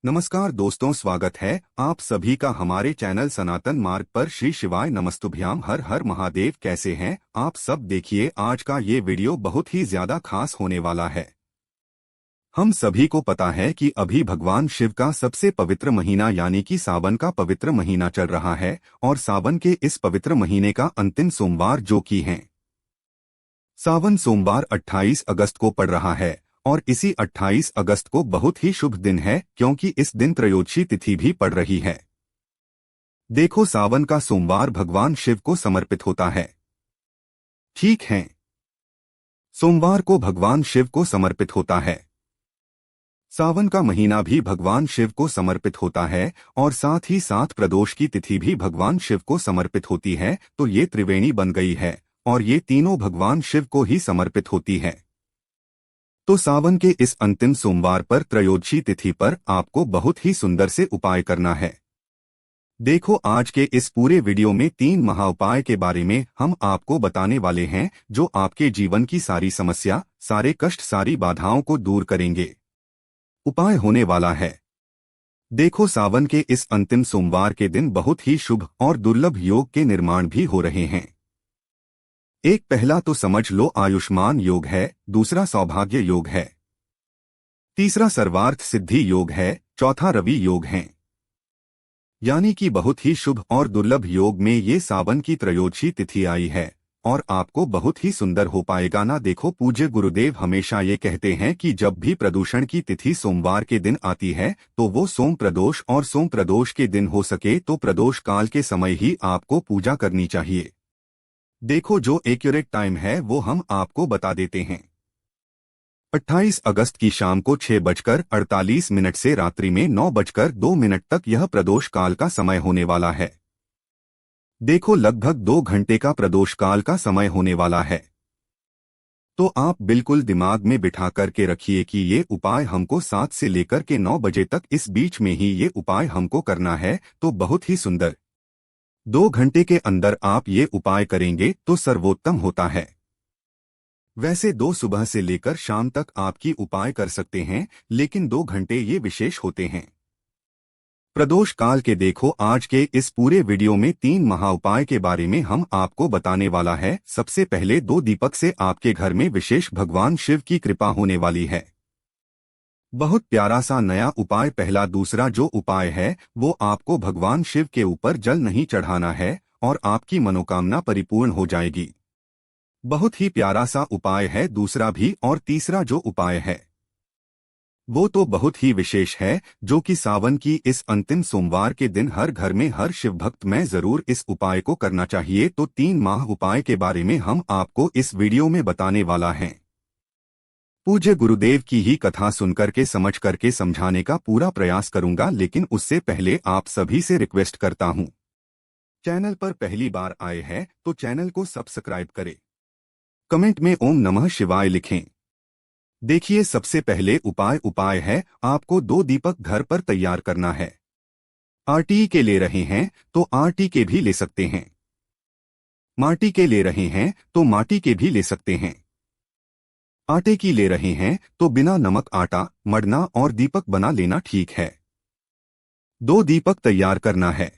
नमस्कार दोस्तों, स्वागत है आप सभी का हमारे चैनल सनातन मार्ग पर। श्री शिवाय नमस्तुभ्याम। हर हर महादेव। कैसे हैं आप सब? देखिए, आज का ये वीडियो बहुत ही ज्यादा खास होने वाला है। हम सभी को पता है कि अभी भगवान शिव का सबसे पवित्र महीना यानी कि सावन का पवित्र महीना चल रहा है और सावन के इस पवित्र महीने का अंतिम सोमवार जो कि है सावन सोमवार 28 अगस्त को पड़ रहा है। और इसी 28 अगस्त को बहुत ही शुभ दिन है क्योंकि इस दिन त्रयोदशी तिथि भी पड़ रही है। देखो, सावन का सोमवार भगवान शिव को समर्पित होता है। ठीक है, सोमवार को भगवान शिव को समर्पित होता है। सावन का महीना भी भगवान शिव को समर्पित होता है और साथ ही साथ प्रदोष की तिथि भी भगवान शिव को समर्पित होती है। तो ये त्रिवेणी बन गई है और ये तीनों भगवान शिव को ही समर्पित होती है। तो सावन के इस अंतिम सोमवार पर त्रयोदशी तिथि पर आपको बहुत ही सुंदर से उपाय करना है। देखो, आज के इस पूरे वीडियो में 3 महाउपाय के बारे में हम आपको बताने वाले हैं जो आपके जीवन की सारी समस्या, सारे कष्ट, सारी बाधाओं को दूर करेंगे। उपाय होने वाला है। देखो, सावन के इस अंतिम सोमवार के दिन बहुत ही शुभ और दुर्लभ योग के निर्माण भी हो रहे हैं। एक पहला तो समझ लो आयुष्मान योग है, दूसरा सौभाग्य योग है, तीसरा सर्वार्थ सिद्धि योग है, चौथा रवि योग है। यानी कि बहुत ही शुभ और दुर्लभ योग में ये सावन की त्रयोदशी तिथि आई है और आपको बहुत ही सुंदर हो पाएगा ना। देखो, पूज्य गुरुदेव हमेशा ये कहते हैं कि जब भी प्रदूषण की तिथि सोमवार के दिन आती है तो वो सोम प्रदोष और सोम प्रदोष के दिन हो सके तो प्रदोष काल के समय ही आपको पूजा करनी चाहिए। देखो, जो एक्यूरेट टाइम है वो हम आपको बता देते हैं। 28 अगस्त की शाम को 6:48 से रात्रि में 9:02 तक यह प्रदोष काल का समय होने वाला है। देखो, लगभग 2 घंटे का प्रदोष काल का समय होने वाला है। तो आप बिल्कुल दिमाग में बिठा करके रखिए कि ये उपाय हमको 7 से लेकर के 9 बजे तक इस बीच में ही ये उपाय हमको करना है। तो बहुत ही सुंदर 2 घंटे के अंदर आप ये उपाय करेंगे तो सर्वोत्तम होता है। वैसे 2 सुबह से लेकर शाम तक आपकी उपाय कर सकते हैं, लेकिन 2 घंटे ये विशेष होते हैं प्रदोष काल के। देखो, आज के इस पूरे वीडियो में 3 महाउपाय के बारे में हम आपको बताने वाला है। सबसे पहले 2 दीपक से आपके घर में विशेष भगवान शिव की कृपा होने वाली है। बहुत प्यारा सा नया उपाय। पहला दूसरा जो उपाय है वो आपको भगवान शिव के ऊपर जल नहीं चढ़ाना है और आपकी मनोकामना परिपूर्ण हो जाएगी। बहुत ही प्यारा सा उपाय है दूसरा भी। और तीसरा जो उपाय है वो तो बहुत ही विशेष है, जो कि सावन की इस अंतिम सोमवार के दिन हर घर में हर शिव भक्त में जरूर इस उपाय को करना चाहिए। तो 3 माह उपाय के बारे में हम आपको इस वीडियो में बताने वाला है। पूज्य गुरुदेव की ही कथा सुनकर के समझ करके समझाने का पूरा प्रयास करूंगा, लेकिन उससे पहले आप सभी से रिक्वेस्ट करता हूं, चैनल पर पहली बार आए हैं तो चैनल को सब्सक्राइब करें, कमेंट में ओम नमः शिवाय लिखें। देखिए, सबसे पहले उपाय है आपको 2 दीपक घर पर तैयार करना है। आरटी के ले रहे हैं तो आरटी के भी ले सकते हैं, माटी के ले रहे हैं तो माटी के भी ले सकते हैं, आटे की ले रहे हैं तो बिना नमक आटा मड़ना और दीपक बना लेना ठीक है। 2 दीपक तैयार करना है।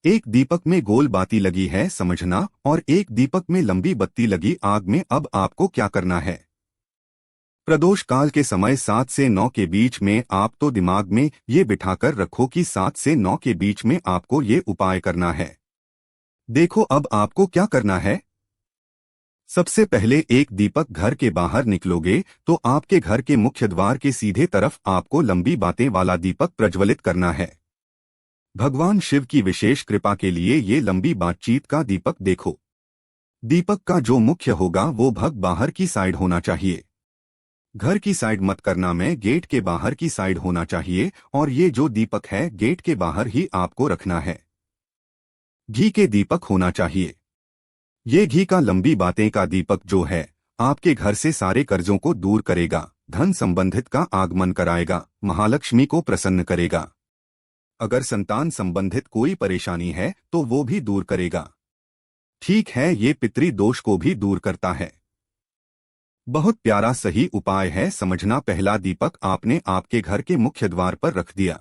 एक दीपक में गोल बाती लगी है समझना, और एक दीपक में लंबी बत्ती लगी आग में। अब आपको क्या करना है, प्रदोष काल के समय 7 से 9 के बीच में आप तो दिमाग में ये बिठाकर रखो कि 7 से 9 के बीच में आपको ये उपाय करना है। देखो, अब आपको क्या करना है। सबसे पहले एक दीपक घर के बाहर निकलोगे तो आपके घर के मुख्य द्वार के सीधे तरफ आपको लंबी बातें वाला दीपक प्रज्वलित करना है। भगवान शिव की विशेष कृपा के लिए ये लंबी बातचीत का दीपक देखो। दीपक का जो मुख्य होगा वो भग बाहर की साइड होना चाहिए। घर की साइड मत करना में, गेट के बाहर की साइड होना चाहिए। और ये जो दीपक है गेट के बाहर ही आपको रखना है। घी के दीपक होना चाहिए। ये घी का लंबी बातें का दीपक जो है आपके घर से सारे कर्जों को दूर करेगा, धन संबंधित का आगमन कराएगा, महालक्ष्मी को प्रसन्न करेगा। अगर संतान संबंधित कोई परेशानी है तो वो भी दूर करेगा। ठीक है, ये पितृ दोष को भी दूर करता है। बहुत प्यारा सही उपाय है समझना। पहला दीपक आपने आपके घर के मुख्य द्वार पर रख दिया।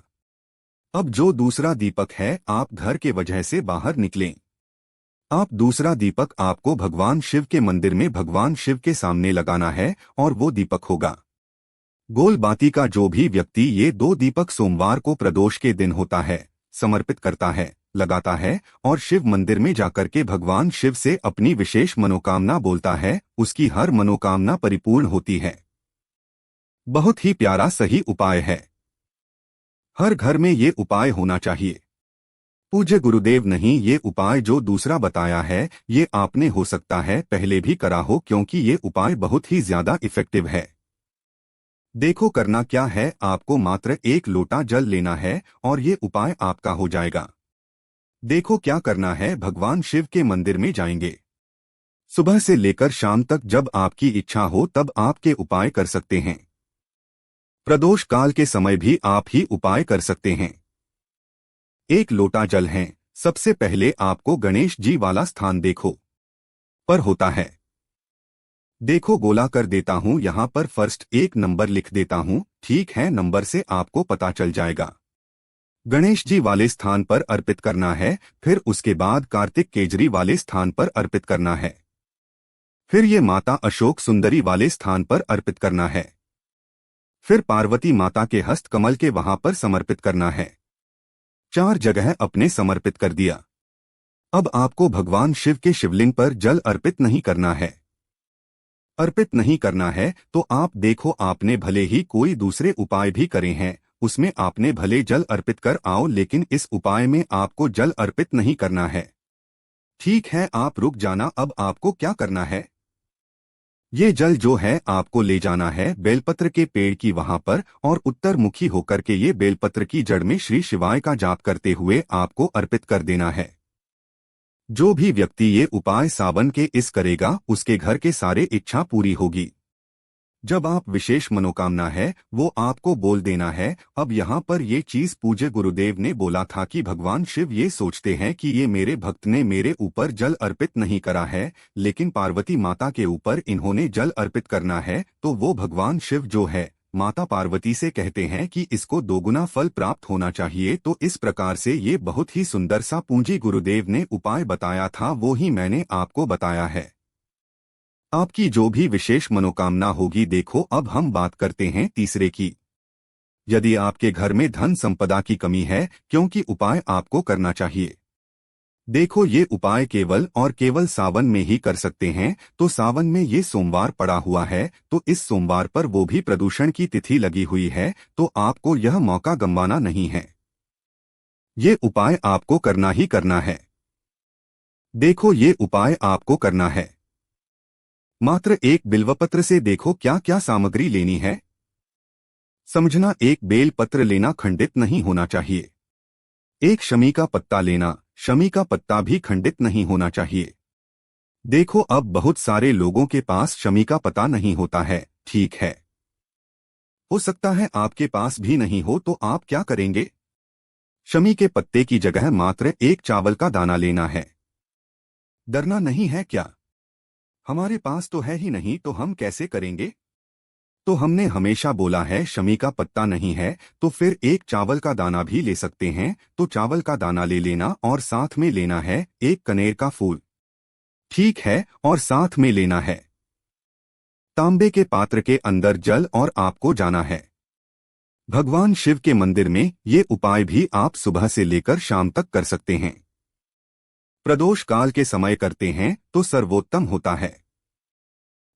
अब जो दूसरा दीपक है आप घर के वजह से बाहर निकलें। आप दूसरा दीपक आपको भगवान शिव के मंदिर में भगवान शिव के सामने लगाना है और वो दीपक होगा गोल बाती का। जो भी व्यक्ति ये दो दीपक सोमवार को प्रदोष के दिन होता है समर्पित करता है, लगाता है और शिव मंदिर में जाकर के भगवान शिव से अपनी विशेष मनोकामना बोलता है, उसकी हर मनोकामना परिपूर्ण होती है। बहुत ही प्यारा सही उपाय है। हर घर में ये उपाय होना चाहिए। पूज्य गुरुदेव नहीं, ये उपाय जो दूसरा बताया है ये आपने हो सकता है पहले भी करा हो, क्योंकि ये उपाय बहुत ही ज्यादा इफेक्टिव है। देखो करना क्या है, आपको मात्र 1 लोटा जल लेना है और ये उपाय आपका हो जाएगा। देखो क्या करना है, भगवान शिव के मंदिर में जाएंगे। सुबह से लेकर शाम तक जब आपकी इच्छा हो तब आपके उपाय कर सकते हैं। प्रदोष काल के समय भी आप ही उपाय कर सकते हैं। 1 लोटा जल है। सबसे पहले आपको गणेश जी वाला स्थान देखो पर होता है। देखो गोला कर देता हूं, यहां पर फर्स्ट 1 नंबर लिख देता हूं, ठीक है, नंबर से आपको पता चल जाएगा। गणेश जी वाले स्थान पर अर्पित करना है, फिर उसके बाद कार्तिक केजरी वाले स्थान पर अर्पित करना है, फिर ये माता अशोक सुंदरी वाले स्थान पर अर्पित करना है, फिर पार्वती माता के हस्त कमल के वहां पर समर्पित करना है। 4 जगह अपने समर्पित कर दिया। अब आपको भगवान शिव के शिवलिंग पर जल अर्पित नहीं करना है। अर्पित नहीं करना है तो आप देखो, आपने भले ही कोई दूसरे उपाय भी करे हैं, उसमें आपने भले जल अर्पित कर आओ, लेकिन इस उपाय में आपको जल अर्पित नहीं करना है। ठीक है, आप रुक जाना। अब आपको क्या करना है, ये जल जो है आपको ले जाना है बेलपत्र के पेड़ की वहां पर और उत्तर मुखी होकर के ये बेलपत्र की जड़ में श्री शिवाय का जाप करते हुए आपको अर्पित कर देना है। जो भी व्यक्ति ये उपाय सावन के इस करेगा उसके घर के सारे इच्छा पूरी होगी। जब आप विशेष मनोकामना है वो आपको बोल देना है। अब यहाँ पर ये चीज पूज्य गुरुदेव ने बोला था कि भगवान शिव ये सोचते हैं कि ये मेरे भक्त ने मेरे ऊपर जल अर्पित नहीं करा है, लेकिन पार्वती माता के ऊपर इन्होंने जल अर्पित करना है, तो वो भगवान शिव जो है माता पार्वती से कहते हैं कि इसको दोगुना फल प्राप्त होना चाहिए। तो इस प्रकार से ये बहुत ही सुंदर सा पूज्य गुरुदेव ने उपाय बताया था, वो ही मैंने आपको बताया है। आपकी जो भी विशेष मनोकामना होगी। देखो अब हम बात करते हैं तीसरे की। यदि आपके घर में धन संपदा की कमी है, क्योंकि उपाय आपको करना चाहिए। देखो ये उपाय केवल और केवल सावन में ही कर सकते हैं, तो सावन में ये सोमवार पड़ा हुआ है, तो इस सोमवार पर वो भी प्रदूषण की तिथि लगी हुई है, तो आपको यह मौका गंवाना नहीं है। ये उपाय आपको करना ही करना है। देखो ये उपाय आपको करना है। मात्र 1 बिल्वपत्र से देखो क्या क्या सामग्री लेनी है। समझना, 1 बेल पत्र लेना खंडित नहीं होना चाहिए। 1 शमी का पत्ता लेना, शमी का पत्ता भी खंडित नहीं होना चाहिए। देखो अब बहुत सारे लोगों के पास शमी का पत्ता नहीं होता है, ठीक है, हो सकता है आपके पास भी नहीं हो, तो आप क्या करेंगे, शमी के पत्ते की जगह मात्र 1 चावल का दाना लेना है। डरना नहीं है क्या, हमारे पास तो है ही नहीं, तो हम कैसे करेंगे। तो हमने हमेशा बोला है शमी का पत्ता नहीं है तो फिर 1 चावल का दाना भी ले सकते हैं, तो चावल का दाना ले लेना और साथ में लेना है 1 कनेर का फूल, ठीक है, और साथ में लेना है तांबे के पात्र के अंदर जल और आपको जाना है भगवान शिव के मंदिर में। ये उपाय भी आप सुबह से लेकर शाम तक कर सकते हैं। प्रदोष काल के समय करते हैं तो सर्वोत्तम होता है।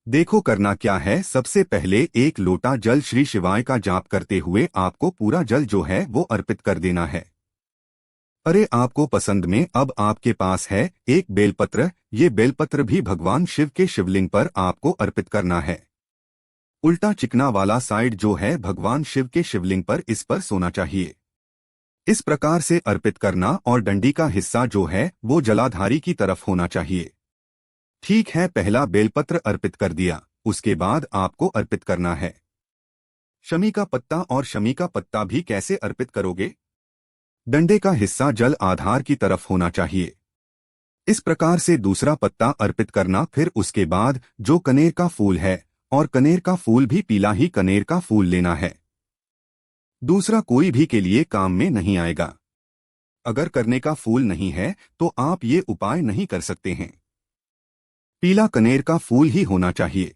देखो करना क्या है, सबसे पहले 1 लोटा जल श्री शिवाय का जाप करते हुए आपको पूरा जल जो है वो अर्पित कर देना है। अरे आपको पसंद में अब आपके पास है 1 बेलपत्र, ये बेलपत्र भी भगवान शिव के शिवलिंग पर आपको अर्पित करना है। उल्टा चिकना वाला साइड जो है भगवान शिव के शिवलिंग पर, इस पर सोना चाहिए। इस प्रकार से अर्पित करना और डंडी का हिस्सा जो है वो जलाधारी की तरफ होना चाहिए। ठीक है, पहला बेलपत्र अर्पित कर दिया, उसके बाद आपको अर्पित करना है शमी का पत्ता। और शमी का पत्ता भी कैसे अर्पित करोगे, डंडे का हिस्सा जल आधार की तरफ होना चाहिए। इस प्रकार से दूसरा पत्ता अर्पित करना, फिर उसके बाद जो कनेर का फूल है और कनेर का फूल भी पीला ही कनेर का फूल लेना है। दूसरा कोई भी के लिए काम में नहीं आएगा। अगर करने का फूल नहीं है तो आप ये उपाय नहीं कर सकते हैं। पीला कनेर का फूल ही होना चाहिए।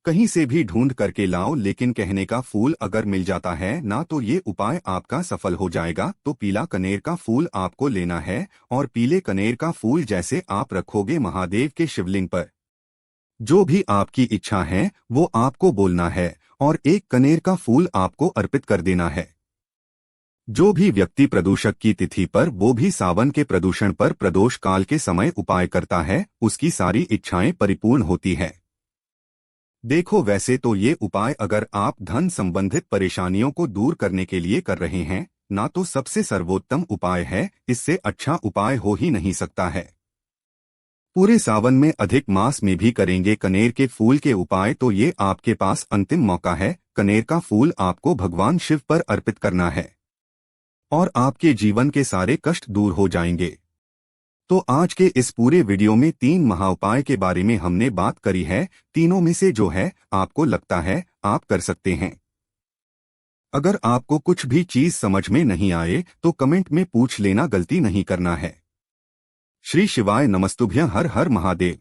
कहीं से भी ढूंढ करके लाओ, लेकिन कहने का फूल अगर मिल जाता है ना तो ये उपाय आपका सफल हो जाएगा। तो पीला कनेर का फूल आपको लेना है और पीले कनेर का फूल जैसे आप रखोगे महादेव के शिवलिंग पर। जो भी आपकी इच्छा है वो आपको बोलना है और एक कनेर का फूल आपको अर्पित कर देना है। जो भी व्यक्ति प्रदूषक की तिथि पर, वो भी सावन के प्रदूषण पर प्रदोष काल के समय उपाय करता है, उसकी सारी इच्छाएं परिपूर्ण होती है। देखो, वैसे तो ये उपाय अगर आप धन संबंधित परेशानियों को दूर करने के लिए कर रहे हैं ना तो सबसे सर्वोत्तम उपाय है, इससे अच्छा उपाय हो ही नहीं सकता है। पूरे सावन में अधिक मास में भी करेंगे कनेर के फूल के उपाय तो ये आपके पास अंतिम मौका है। कनेर का फूल आपको भगवान शिव पर अर्पित करना है और आपके जीवन के सारे कष्ट दूर हो जाएंगे। तो आज के इस पूरे वीडियो में 3 महाउपाय के बारे में हमने बात करी है। तीनों में से जो है आपको लगता है आप कर सकते हैं। अगर आपको कुछ भी चीज समझ में नहीं आए तो कमेंट में पूछ लेना, गलती नहीं करना है। श्री शिवाय नमस्तुभ्यं। हर हर महादेव।